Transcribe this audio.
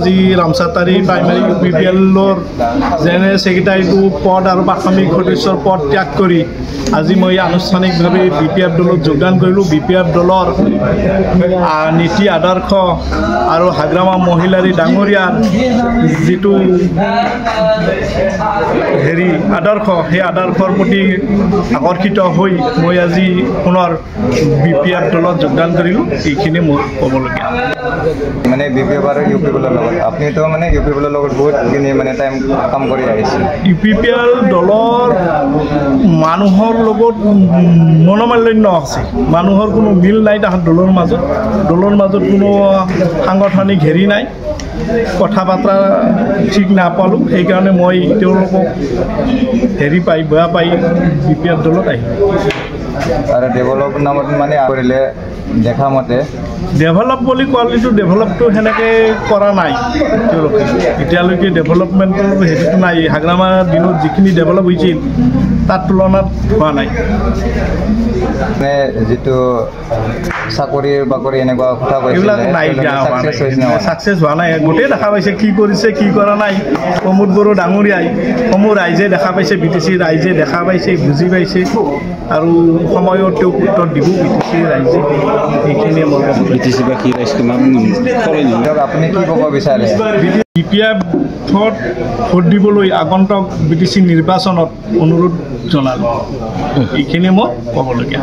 আজি ৰামচাতাৰী primary UPPL-ৰ general ছেক্ৰেটাৰীটো পদ আৰু প্ৰাথমিক সদস্যৰ পদ ত্যাগ কৰি আজি মই আনুষ্ঠানিকভাৱে BPF দলত যোগদান কৰিলোঁ। BPF দলৰ নীতি আদৰ্শ আৰু হাগ্ৰামা মহিলাৰী ডাঙৰীয়াৰ যিটো আদৰ্শ, সেই আদৰ্শৰ প্ৰতি আকৰ্ষিত হৈ মই আজি পুনৰ BPF দলত যোগদান কৰিলোঁ। এইখিনি মোৰ ক'বলগীয়া। মানে BPF আৰু UPPL আপনি তো মানে UPPL লগত বহুতখিনি মানে টাইম কাম কৰি আহিছিল। UPPL দলৰ মানুহৰ লগত মনোমালিন্য আছে, মানুহৰ কোনো মিল নাই তাহাঁত দলৰ মাজত কোনো সাংগঠনিক হেৰি নাই, কথা বাৰ্তা ঠিক নাপালোঁ। সেইকাৰণে মই তেওঁলোকক বেয়া পাই BPF দলত আহিলোঁ। আৰু ডেভেলপ নামত মানে কৰিলে দেখা মতে ডেভেলপ বুলি কোৱালিটো ডেভেলপটো সেনেকৈ কৰা নাই তেওঁলোকে এতিয়ালৈকে ডেভেলপমেণ্টৰ হেৰিটো নাই। হাগ্ৰামাৰ দিনত যিখিনি ডেভেলপ হৈছিল তাৰ তুলনাত হোৱা নাই। মানে যিটো চাকৰি বাকৰি এনেকুৱা কথা এইবিলাক নাই, ছাকচেছ হোৱা নাই। গোটেই দেখা পাইছে কি কৰিছে কি কৰা নাই। প্ৰমোদ বড়ো ডাঙৰীয়াই সমূহ ৰাইজে দেখা পাইছে, BTC ৰাইজে দেখা পাইছে, বুজি পাইছে আৰু সময়ত তেওঁক উত্তৰ দিব BTC ৰাইজে। এইখিনিয়ে মোৰ BTC বা কি ৰাইজ আপুনি কি ক'ব বিচাৰে? BPF-ত ভোট দিবলৈ আগন্তুক BTC নিৰ্বাচনত অনুৰোধ জনালোঁ। এইখিনি মোৰ ক'বলগীয়া।